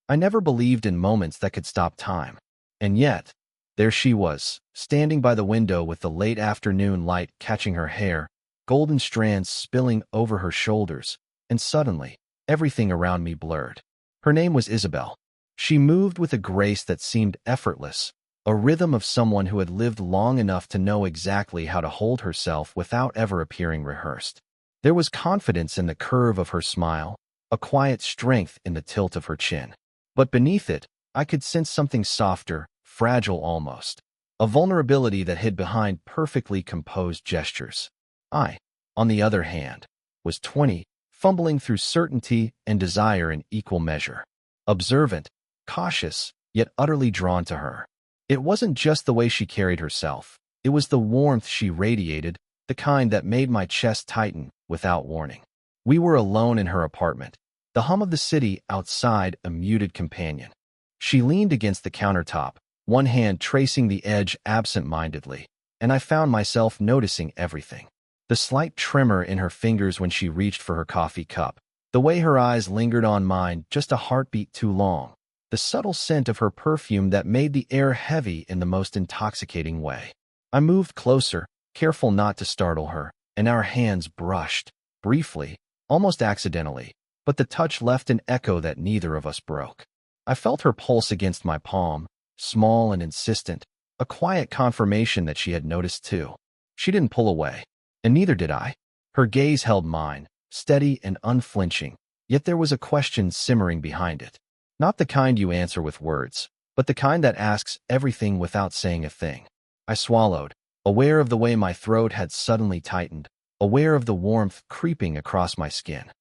I never believed in moments that could stop time. And yet, there she was, standing by the window with the late afternoon light catching her hair, golden strands spilling over her shoulders, and suddenly, everything around me blurred. Her name was Isabel. She moved with a grace that seemed effortless, a rhythm of someone who had lived long enough to know exactly how to hold herself without ever appearing rehearsed. There was confidence in the curve of her smile, a quiet strength in the tilt of her chin. But beneath it, I could sense something softer, fragile almost, a vulnerability that hid behind perfectly composed gestures. I, on the other hand, was 20, fumbling through certainty and desire in equal measure. Observant, cautious, yet utterly drawn to her. It wasn't just the way she carried herself. It was the warmth she radiated, the kind that made my chest tighten without warning. We were alone in her apartment, the hum of the city outside a muted companion. She leaned against the countertop, one hand tracing the edge absent-mindedly, and I found myself noticing everything. The slight tremor in her fingers when she reached for her coffee cup, the way her eyes lingered on mine just a heartbeat too long, the subtle scent of her perfume that made the air heavy in the most intoxicating way. I moved closer, careful not to startle her, and our hands brushed, briefly, almost accidentally, but the touch left an echo that neither of us broke. I felt her pulse against my palm, small and insistent, a quiet confirmation that she had noticed too. She didn't pull away, and neither did I. Her gaze held mine, steady and unflinching, yet there was a question simmering behind it. Not the kind you answer with words, but the kind that asks everything without saying a thing. I swallowed, aware of the way my throat had suddenly tightened, aware of the warmth creeping across my skin.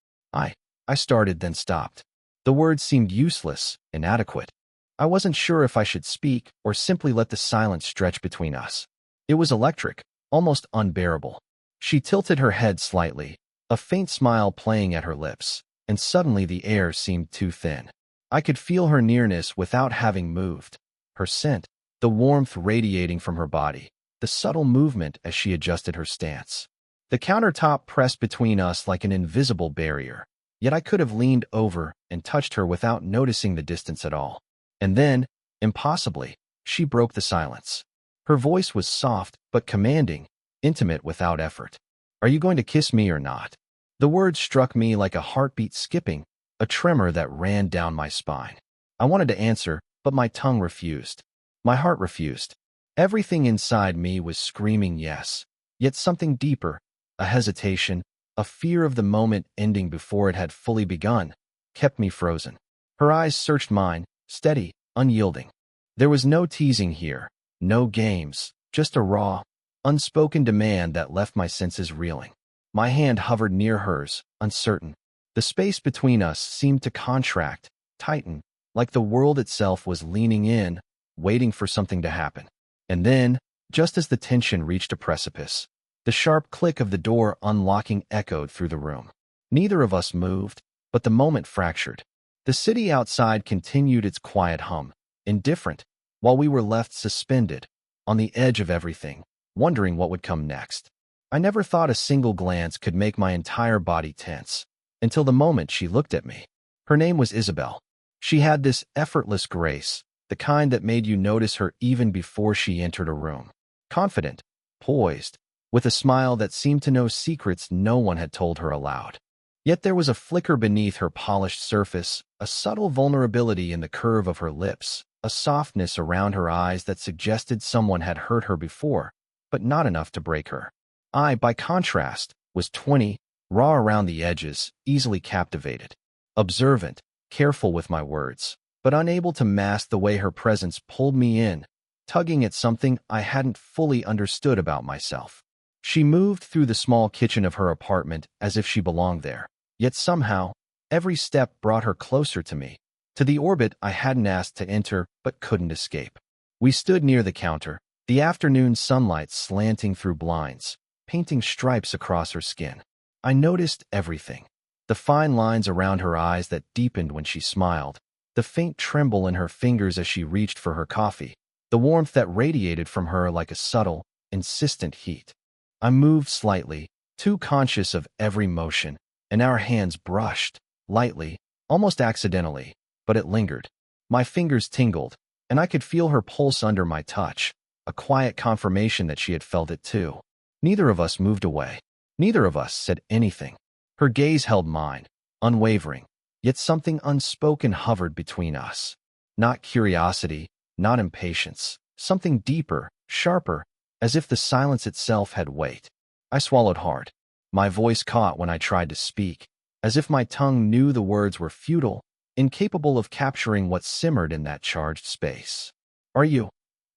I started, then stopped. The words seemed useless, inadequate. I wasn't sure if I should speak or simply let the silence stretch between us. It was electric, almost unbearable. She tilted her head slightly, a faint smile playing at her lips, and suddenly the air seemed too thin. I could feel her nearness without having moved. Her scent, the warmth radiating from her body, the subtle movement as she adjusted her stance. The countertop pressed between us like an invisible barrier, yet I could have leaned over and touched her without noticing the distance at all. And then, impossibly, she broke the silence. Her voice was soft but commanding, intimate without effort. "Are you going to kiss me or not?" The words struck me like a heartbeat skipping, a tremor that ran down my spine. I wanted to answer, but my tongue refused. My heart refused. Everything inside me was screaming yes, yet something deeper, a hesitation, a fear of the moment ending before it had fully begun, kept me frozen. Her eyes searched mine, steady, unyielding. There was no teasing here, no games, just a raw, unspoken demand that left my senses reeling. My hand hovered near hers, uncertain. The space between us seemed to contract, tighten, like the world itself was leaning in, waiting for something to happen. And then, just as the tension reached a precipice, the sharp click of the door unlocking echoed through the room. Neither of us moved, but the moment fractured. The city outside continued its quiet hum, indifferent, while we were left suspended, on the edge of everything, wondering what would come next. I never thought a single glance could make my entire body tense, until the moment she looked at me. Her name was Isabel. She had this effortless grace, the kind that made you notice her even before she entered a room. Confident, poised, with a smile that seemed to know secrets no one had told her aloud. Yet there was a flicker beneath her polished surface, a subtle vulnerability in the curve of her lips, a softness around her eyes that suggested someone had hurt her before, but not enough to break her. I, by contrast, was 20, raw around the edges, easily captivated. Observant, careful with my words, but unable to mask the way her presence pulled me in, tugging at something I hadn't fully understood about myself. She moved through the small kitchen of her apartment as if she belonged there, yet somehow, every step brought her closer to me, to the orbit I hadn't asked to enter but couldn't escape. We stood near the counter, the afternoon sunlight slanting through blinds, painting stripes across her skin. I noticed everything. The fine lines around her eyes that deepened when she smiled, the faint tremble in her fingers as she reached for her coffee, the warmth that radiated from her like a subtle, insistent heat. I moved slightly, too conscious of every motion, and our hands brushed, lightly, almost accidentally, but it lingered. My fingers tingled, and I could feel her pulse under my touch, a quiet confirmation that she had felt it too. Neither of us moved away. Neither of us said anything. Her gaze held mine, unwavering, yet something unspoken hovered between us. Not curiosity, not impatience, something deeper, sharper, as if the silence itself had weight. I swallowed hard. My voice caught when I tried to speak, as if my tongue knew the words were futile, incapable of capturing what simmered in that charged space. "Are you?"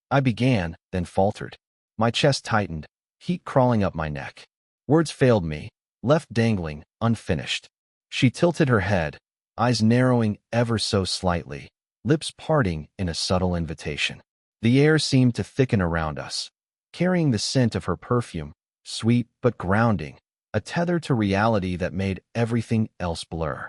I began, then faltered. My chest tightened, heat crawling up my neck. Words failed me, left dangling, unfinished. She tilted her head, eyes narrowing ever so slightly, lips parting in a subtle invitation. The air seemed to thicken around us, carrying the scent of her perfume, sweet but grounding, a tether to reality that made everything else blur.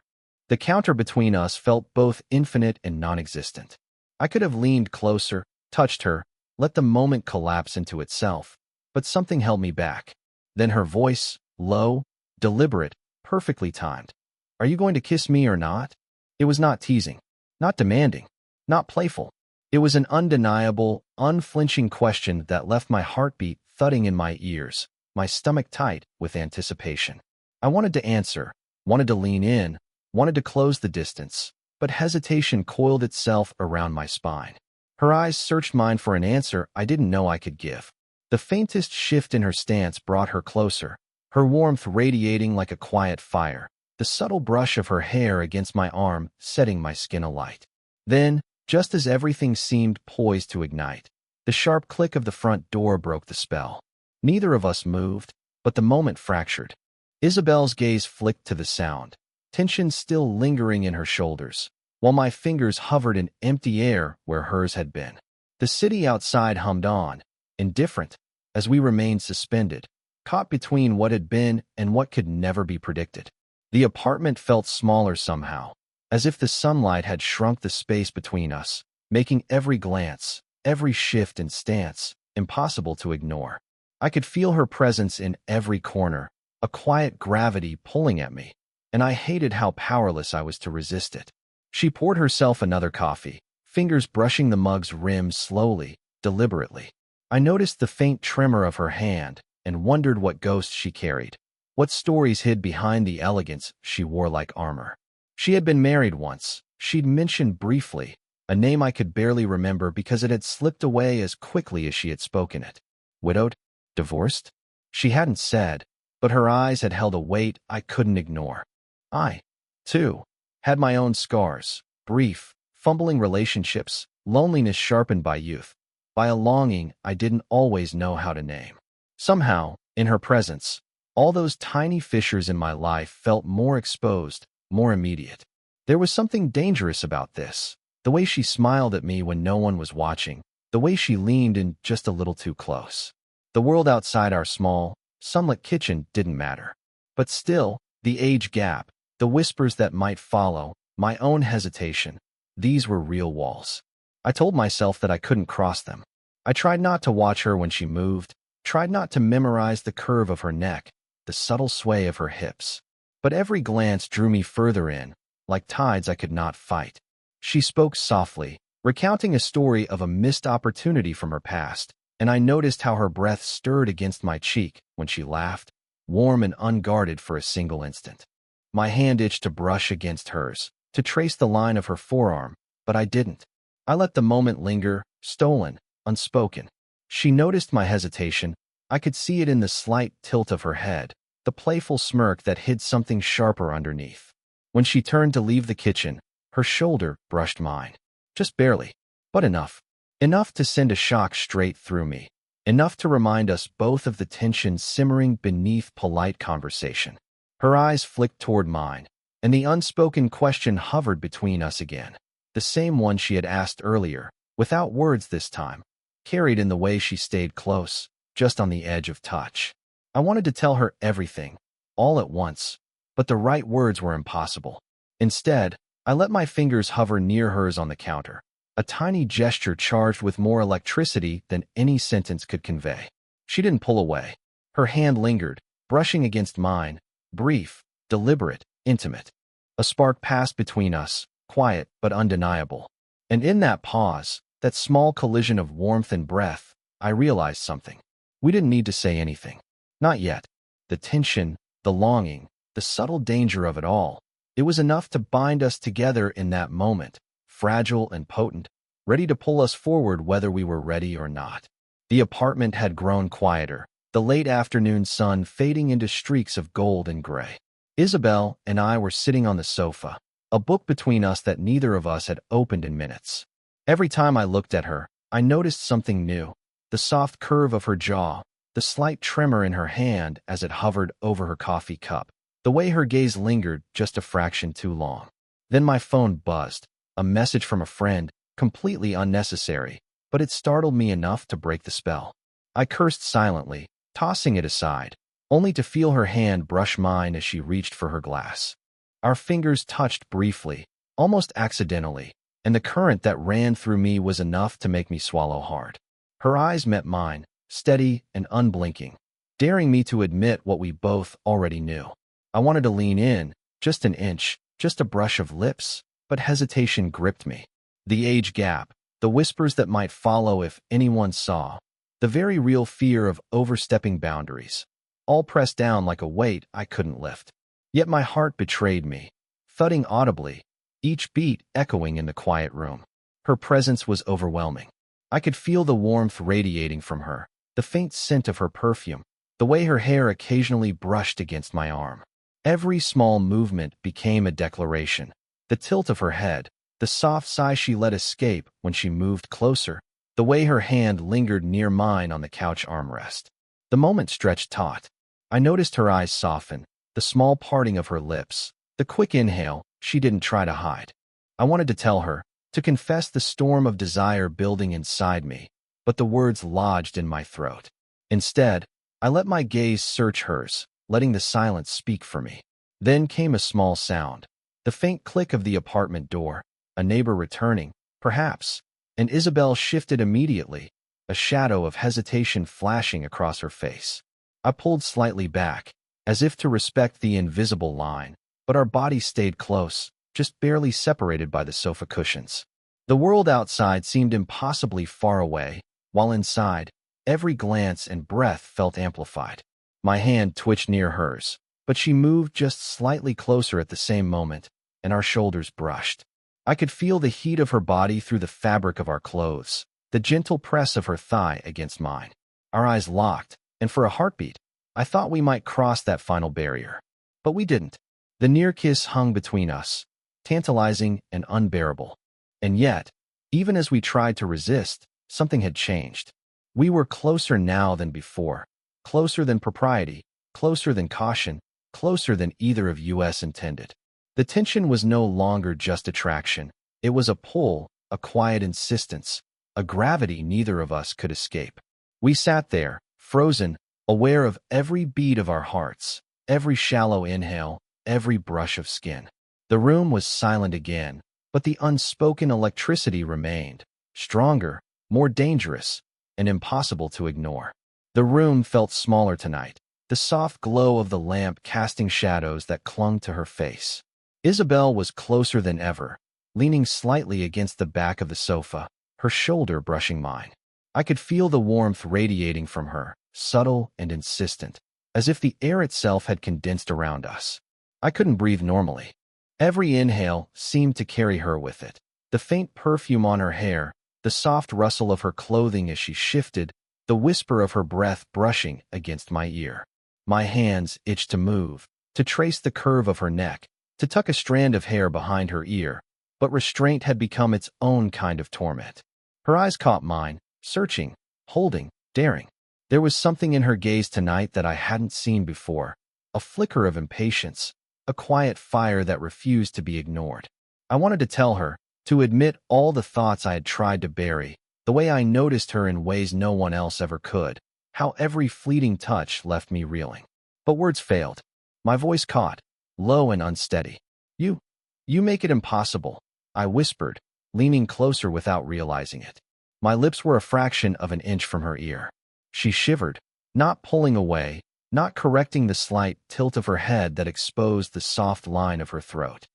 The counter between us felt both infinite and non-existent. I could have leaned closer, touched her, let the moment collapse into itself, but something held me back. Then her voice, low, deliberate, perfectly timed. "Are you going to kiss me or not?" It was not teasing, not demanding, not playful. It was an undeniable, unflinching question that left my heartbeat thudding in my ears, my stomach tight with anticipation. I wanted to answer, wanted to lean in, wanted to close the distance, but hesitation coiled itself around my spine. Her eyes searched mine for an answer I didn't know I could give. The faintest shift in her stance brought her closer, her warmth radiating like a quiet fire, the subtle brush of her hair against my arm setting my skin alight. Then, just as everything seemed poised to ignite, the sharp click of the front door broke the spell. Neither of us moved, but the moment fractured. Isabel's gaze flicked to the sound, tension still lingering in her shoulders, while my fingers hovered in empty air where hers had been. The city outside hummed on, indifferent, as we remained suspended, caught between what had been and what could never be predicted. The apartment felt smaller somehow, as if the sunlight had shrunk the space between us, making every glance, every shift in stance, impossible to ignore. I could feel her presence in every corner, a quiet gravity pulling at me, and I hated how powerless I was to resist it. She poured herself another coffee, fingers brushing the mug's rim slowly, deliberately. I noticed the faint tremor of her hand and wondered what ghost she carried, what stories hid behind the elegance she wore like armor. She had been married once, she'd mentioned briefly, a name I could barely remember because it had slipped away as quickly as she had spoken it. Widowed? Divorced? She hadn't said, but her eyes had held a weight I couldn't ignore. I, too, had my own scars, brief, fumbling relationships, loneliness sharpened by youth, by a longing I didn't always know how to name. Somehow, in her presence, all those tiny fissures in my life felt more exposed, more immediate. There was something dangerous about this, the way she smiled at me when no one was watching, the way she leaned in just a little too close. The world outside our small, sunlit kitchen didn't matter. But still, the age gap, the whispers that might follow, my own hesitation, these were real walls. I told myself that I couldn't cross them. I tried not to watch her when she moved, tried not to memorize the curve of her neck, the subtle sway of her hips. But every glance drew me further in, like tides I could not fight. She spoke softly, recounting a story of a missed opportunity from her past, and I noticed how her breath stirred against my cheek when she laughed, warm and unguarded for a single instant. My hand itched to brush against hers, to trace the line of her forearm, but I didn't. I let the moment linger, stolen, unspoken. She noticed my hesitation. I could see it in the slight tilt of her head, the playful smirk that hid something sharper underneath. When she turned to leave the kitchen, her shoulder brushed mine. Just barely, but enough. Enough to send a shock straight through me. Enough to remind us both of the tension simmering beneath polite conversation. Her eyes flicked toward mine, and the unspoken question hovered between us again. The same one she had asked earlier, without words this time, carried in the way she stayed close, just on the edge of touch. I wanted to tell her everything, all at once, but the right words were impossible. Instead, I let my fingers hover near hers on the counter, a tiny gesture charged with more electricity than any sentence could convey. She didn't pull away. Her hand lingered, brushing against mine, brief, deliberate, intimate. A spark passed between us, quiet but undeniable. And in that pause, that small collision of warmth and breath, I realized something. We didn't need to say anything. Not yet. The tension, the longing, the subtle danger of it all. It was enough to bind us together in that moment, fragile and potent, ready to pull us forward whether we were ready or not. The apartment had grown quieter, the late afternoon sun fading into streaks of gold and gray. Isabel and I were sitting on the sofa, a book between us that neither of us had opened in minutes. Every time I looked at her, I noticed something new. The soft curve of her jaw, the slight tremor in her hand as it hovered over her coffee cup, the way her gaze lingered just a fraction too long. Then my phone buzzed, a message from a friend, completely unnecessary, but it startled me enough to break the spell. I cursed silently, tossing it aside, only to feel her hand brush mine as she reached for her glass. Our fingers touched briefly, almost accidentally, and the current that ran through me was enough to make me swallow hard. Her eyes met mine, steady and unblinking, daring me to admit what we both already knew. I wanted to lean in, just an inch, just a brush of lips, but hesitation gripped me. The age gap, the whispers that might follow if anyone saw, the very real fear of overstepping boundaries, all pressed down like a weight I couldn't lift. Yet my heart betrayed me, thudding audibly, each beat echoing in the quiet room. Her presence was overwhelming. I could feel the warmth radiating from her, the faint scent of her perfume, the way her hair occasionally brushed against my arm. Every small movement became a declaration. The tilt of her head, the soft sigh she let escape when she moved closer, the way her hand lingered near mine on the couch armrest. The moment stretched taut. I noticed her eyes soften, the small parting of her lips, the quick inhale she didn't try to hide. I wanted to tell her, to confess the storm of desire building inside me, but the words lodged in my throat. Instead, I let my gaze search hers, letting the silence speak for me. Then came a small sound, the faint click of the apartment door, a neighbor returning, perhaps, and Isabel shifted immediately, a shadow of hesitation flashing across her face. I pulled slightly back, as if to respect the invisible line, but our bodies stayed close, just barely separated by the sofa cushions. The world outside seemed impossibly far away, while inside, every glance and breath felt amplified. My hand twitched near hers, but she moved just slightly closer at the same moment, and our shoulders brushed. I could feel the heat of her body through the fabric of our clothes, the gentle press of her thigh against mine. Our eyes locked, and for a heartbeat, I thought we might cross that final barrier. But we didn't. The near kiss hung between us, tantalizing and unbearable. And yet, even as we tried to resist, something had changed. We were closer now than before, closer than propriety, closer than caution, closer than either of us intended. The tension was no longer just attraction. It was a pull, a quiet insistence, a gravity neither of us could escape. We sat there, frozen, aware of every beat of our hearts, every shallow inhale, every brush of skin. The room was silent again, but the unspoken electricity remained, stronger, more dangerous, and impossible to ignore. The room felt smaller tonight, the soft glow of the lamp casting shadows that clung to her face. Isabel was closer than ever, leaning slightly against the back of the sofa, her shoulder brushing mine. I could feel the warmth radiating from her, subtle and insistent, as if the air itself had condensed around us. I couldn't breathe normally. Every inhale seemed to carry her with it. The faint perfume on her hair, the soft rustle of her clothing as she shifted, the whisper of her breath brushing against my ear. My hands itched to move, to trace the curve of her neck, to tuck a strand of hair behind her ear, but restraint had become its own kind of torment. Her eyes caught mine, searching, holding, daring. There was something in her gaze tonight that I hadn't seen before, a flicker of impatience, a quiet fire that refused to be ignored. I wanted to tell her, to admit all the thoughts I had tried to bury, the way I noticed her in ways no one else ever could, how every fleeting touch left me reeling. But words failed. My voice caught, low and unsteady. You make it impossible, I whispered, leaning closer without realizing it. My lips were a fraction of an inch from her ear. She shivered, not pulling away, not correcting the slight tilt of her head that exposed the soft line of her throat.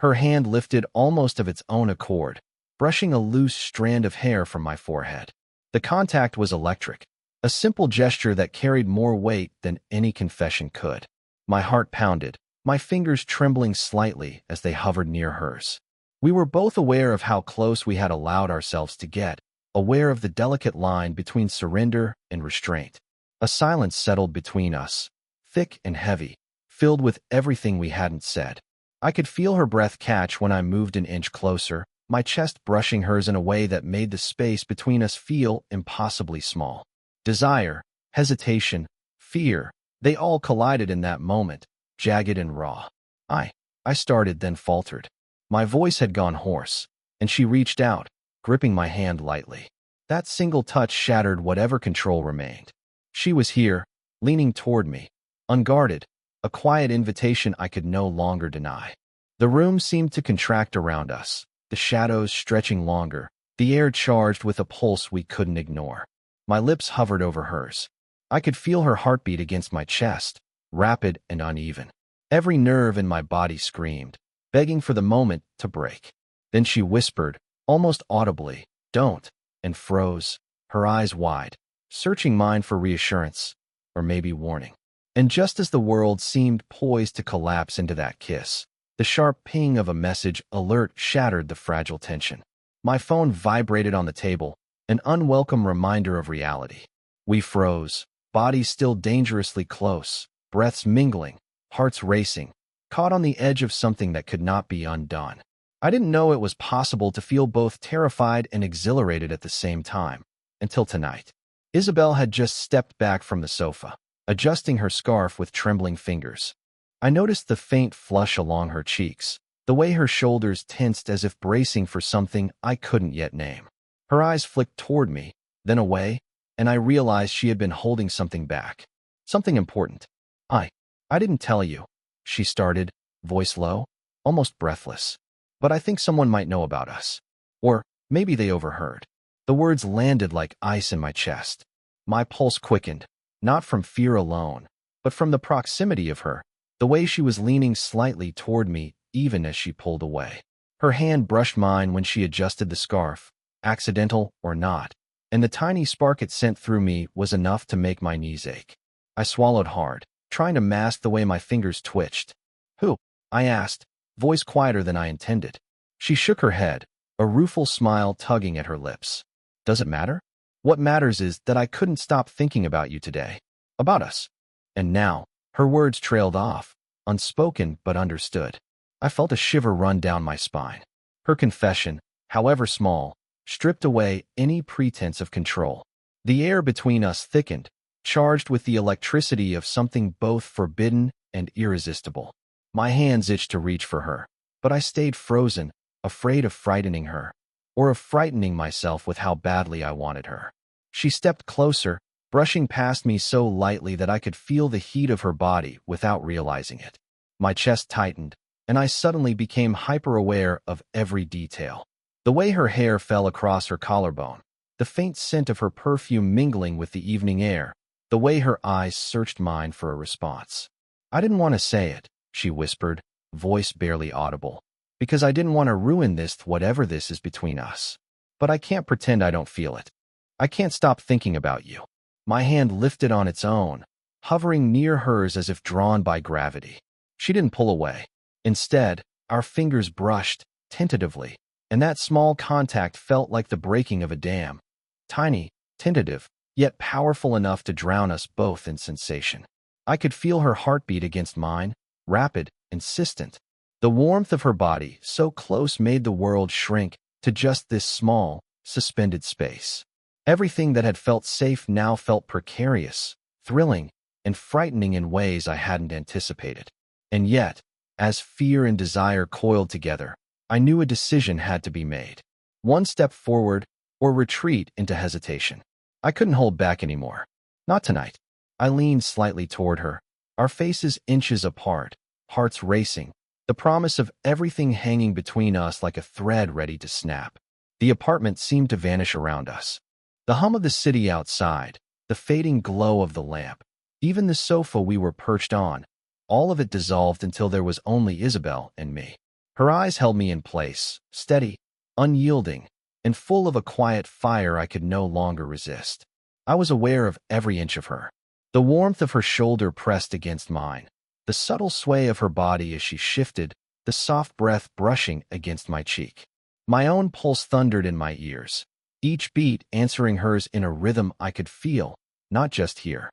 Her hand lifted almost of its own accord, brushing a loose strand of hair from my forehead. The contact was electric, a simple gesture that carried more weight than any confession could. My heart pounded, my fingers trembling slightly as they hovered near hers. We were both aware of how close we had allowed ourselves to get, aware of the delicate line between surrender and restraint. A silence settled between us, thick and heavy, filled with everything we hadn't said. I could feel her breath catch when I moved an inch closer, my chest brushing hers in a way that made the space between us feel impossibly small. Desire, hesitation, fear, they all collided in that moment, jagged and raw. I started, then faltered. My voice had gone hoarse, and she reached out, gripping my hand lightly. That single touch shattered whatever control remained. She was here, leaning toward me, unguarded, a quiet invitation I could no longer deny. The room seemed to contract around us, the shadows stretching longer, the air charged with a pulse we couldn't ignore. My lips hovered over hers. I could feel her heartbeat against my chest, rapid and uneven. Every nerve in my body screamed, begging for the moment to break. Then she whispered, almost audibly, "Don't," and froze, her eyes wide, searching mine for reassurance, or maybe warning. And just as the world seemed poised to collapse into that kiss, the sharp ping of a message alert shattered the fragile tension. My phone vibrated on the table, an unwelcome reminder of reality. We froze, bodies still dangerously close, breaths mingling, hearts racing, caught on the edge of something that could not be undone. I didn't know it was possible to feel both terrified and exhilarated at the same time, until tonight. Isabel had just stepped back from the sofa, adjusting her scarf with trembling fingers. I noticed the faint flush along her cheeks, the way her shoulders tensed as if bracing for something I couldn't yet name. Her eyes flicked toward me, then away, and I realized she had been holding something back. Something important. I didn't tell you, she started, voice low, almost breathless. But I think someone might know about us. Or maybe they overheard. The words landed like ice in my chest. My pulse quickened, not from fear alone, but from the proximity of her, the way she was leaning slightly toward me even as she pulled away. Her hand brushed mine when she adjusted the scarf, accidental or not, and the tiny spark it sent through me was enough to make my knees ache. I swallowed hard, trying to mask the way my fingers twitched. "Who?" I asked, voice quieter than I intended. She shook her head, a rueful smile tugging at her lips. "Does it matter? What matters is that I couldn't stop thinking about you today. About us." And now, her words trailed off, unspoken but understood. I felt a shiver run down my spine. Her confession, however small, stripped away any pretense of control. The air between us thickened, charged with the electricity of something both forbidden and irresistible. My hands itched to reach for her, but I stayed frozen, afraid of frightening her, or of frightening myself with how badly I wanted her. She stepped closer, brushing past me so lightly that I could feel the heat of her body without realizing it. My chest tightened, and I suddenly became hyper-aware of every detail. The way her hair fell across her collarbone, the faint scent of her perfume mingling with the evening air, the way her eyes searched mine for a response. "I didn't want to say it," she whispered, voice barely audible, "because I didn't want to ruin this, whatever this is between us. But I can't pretend I don't feel it. I can't stop thinking about you." My hand lifted on its own, hovering near hers as if drawn by gravity. She didn't pull away. Instead, our fingers brushed, tentatively, and that small contact felt like the breaking of a dam. Tiny, tentative, yet powerful enough to drown us both in sensation. I could feel her heartbeat against mine, rapid, insistent. The warmth of her body, so close, made the world shrink to just this small, suspended space. Everything that had felt safe now felt precarious, thrilling, and frightening in ways I hadn't anticipated. And yet, as fear and desire coiled together, I knew a decision had to be made. One step forward, or retreat into hesitation. I couldn't hold back anymore. Not tonight. I leaned slightly toward her, our faces inches apart, hearts racing, the promise of everything hanging between us like a thread ready to snap. The apartment seemed to vanish around us. The hum of the city outside, the fading glow of the lamp, even the sofa we were perched on, all of it dissolved until there was only Isabel and me. Her eyes held me in place, steady, unyielding, and full of a quiet fire I could no longer resist. I was aware of every inch of her. The warmth of her shoulder pressed against mine, the subtle sway of her body as she shifted, the soft breath brushing against my cheek. My own pulse thundered in my ears, each beat answering hers in a rhythm I could feel, not just hear.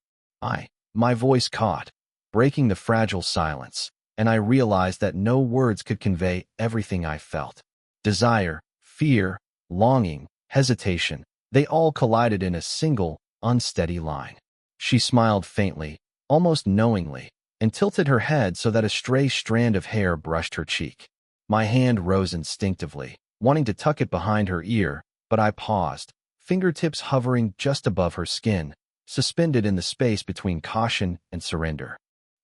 My voice caught, breaking the fragile silence, and I realized that no words could convey everything I felt. Desire, fear, longing, hesitation, they all collided in a single, unsteady line. She smiled faintly, almost knowingly, and tilted her head so that a stray strand of hair brushed her cheek. My hand rose instinctively, wanting to tuck it behind her ear, but I paused, fingertips hovering just above her skin, suspended in the space between caution and surrender.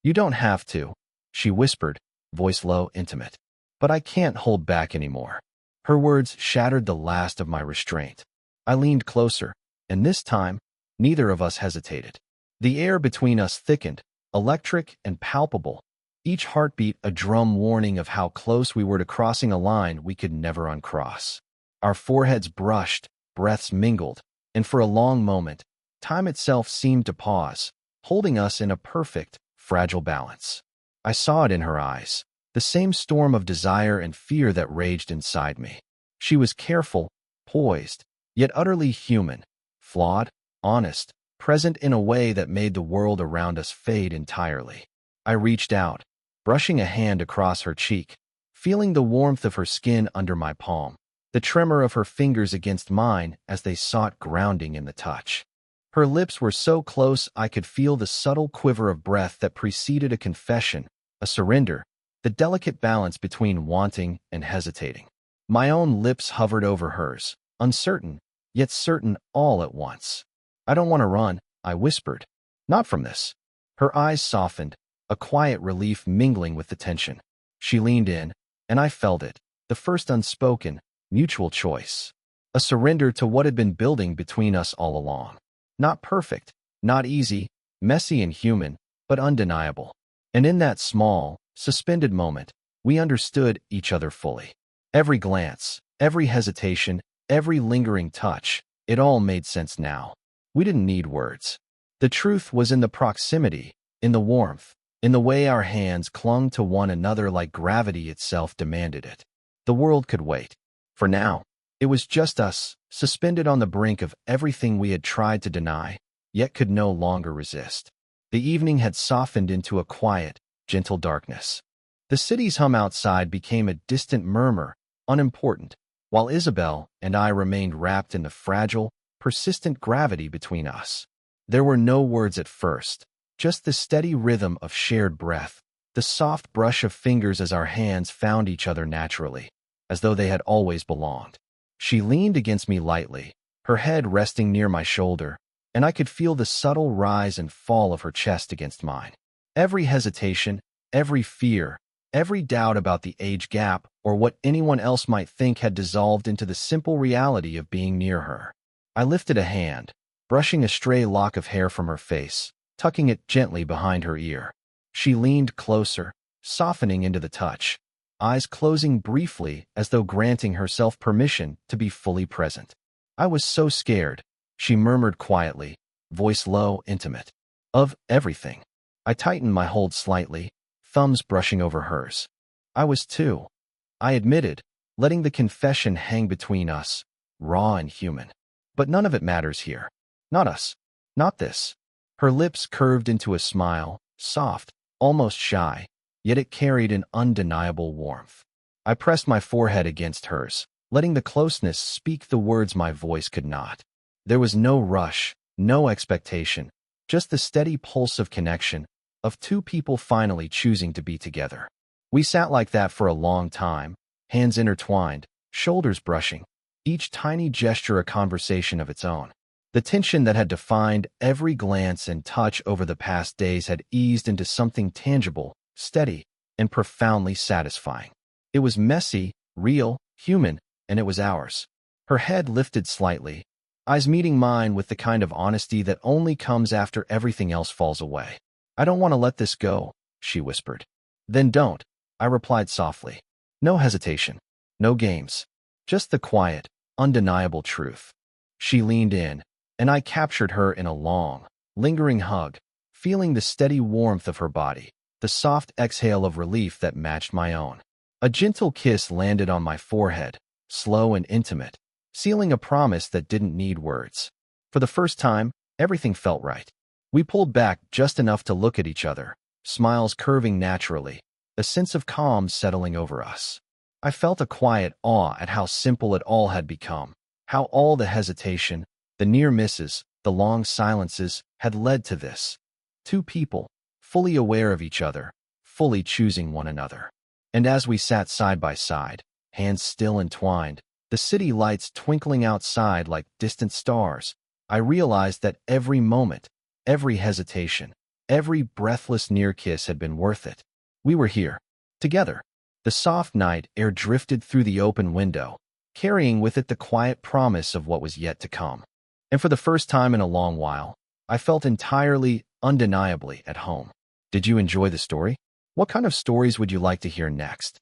"You don't have to," she whispered, voice low, intimate. "But I can't hold back anymore." Her words shattered the last of my restraint. I leaned closer, and this time, neither of us hesitated. The air between us thickened, electric and palpable, each heartbeat a drum warning of how close we were to crossing a line we could never uncross. Our foreheads brushed, breaths mingled, and for a long moment, time itself seemed to pause, holding us in a perfect, fragile balance. I saw it in her eyes, the same storm of desire and fear that raged inside me. She was careful, poised, yet utterly human, flawed, honest, present in a way that made the world around us fade entirely. I reached out, brushing a hand across her cheek, feeling the warmth of her skin under my palm, the tremor of her fingers against mine as they sought grounding in the touch. Her lips were so close I could feel the subtle quiver of breath that preceded a confession, a surrender, the delicate balance between wanting and hesitating. My own lips hovered over hers, uncertain, yet certain all at once. "I don't want to run," I whispered. "Not from this." Her eyes softened, a quiet relief mingling with the tension. She leaned in, and I felt it, the first unspoken, mutual choice. A surrender to what had been building between us all along. Not perfect, not easy, messy and human, but undeniable. And in that small, suspended moment, we understood each other fully. Every glance, every hesitation, every lingering touch, it all made sense now. We didn't need words. The truth was in the proximity, in the warmth, in the way our hands clung to one another like gravity itself demanded it. The world could wait. For now, it was just us, suspended on the brink of everything we had tried to deny, yet could no longer resist. The evening had softened into a quiet, gentle darkness. The city's hum outside became a distant murmur, unimportant, while Isabel and I remained wrapped in the fragile, persistent gravity between us. There were no words at first, just the steady rhythm of shared breath, the soft brush of fingers as our hands found each other naturally, as though they had always belonged. She leaned against me lightly, her head resting near my shoulder, and I could feel the subtle rise and fall of her chest against mine. Every hesitation, every fear, every doubt about the age gap or what anyone else might think had dissolved into the simple reality of being near her. I lifted a hand, brushing a stray lock of hair from her face, tucking it gently behind her ear. She leaned closer, softening into the touch, eyes closing briefly as though granting herself permission to be fully present. "I was so scared," she murmured quietly, voice low, intimate. "Of everything." I tightened my hold slightly, thumbs brushing over hers. "I was too," I admitted, letting the confession hang between us, raw and human. "But none of it matters here. Not us. Not this." Her lips curved into a smile, soft, almost shy, yet it carried an undeniable warmth. I pressed my forehead against hers, letting the closeness speak the words my voice could not. There was no rush, no expectation, just the steady pulse of connection, of two people finally choosing to be together. We sat like that for a long time, hands intertwined, shoulders brushing, each tiny gesture a conversation of its own. The tension that had defined every glance and touch over the past days had eased into something tangible, steady, and profoundly satisfying. It was messy, real, human, and it was ours. Her head lifted slightly, eyes meeting mine with the kind of honesty that only comes after everything else falls away. "I don't want to let this go," she whispered. "Then don't," I replied softly. No hesitation. No games. Just the quiet, undeniable truth. She leaned in, and I captured her in a long, lingering hug, feeling the steady warmth of her body, the soft exhale of relief that matched my own. A gentle kiss landed on my forehead, slow and intimate, sealing a promise that didn't need words. For the first time, everything felt right. We pulled back just enough to look at each other, smiles curving naturally, a sense of calm settling over us. I felt a quiet awe at how simple it all had become, how all the hesitation, the near misses, the long silences had led to this. Two people, fully aware of each other, fully choosing one another. And as we sat side by side, hands still entwined, the city lights twinkling outside like distant stars, I realized that every moment, every hesitation, every breathless near kiss had been worth it. We were here, together. The soft night air drifted through the open window, carrying with it the quiet promise of what was yet to come. And for the first time in a long while, I felt entirely, undeniably at home. Did you enjoy the story? What kind of stories would you like to hear next?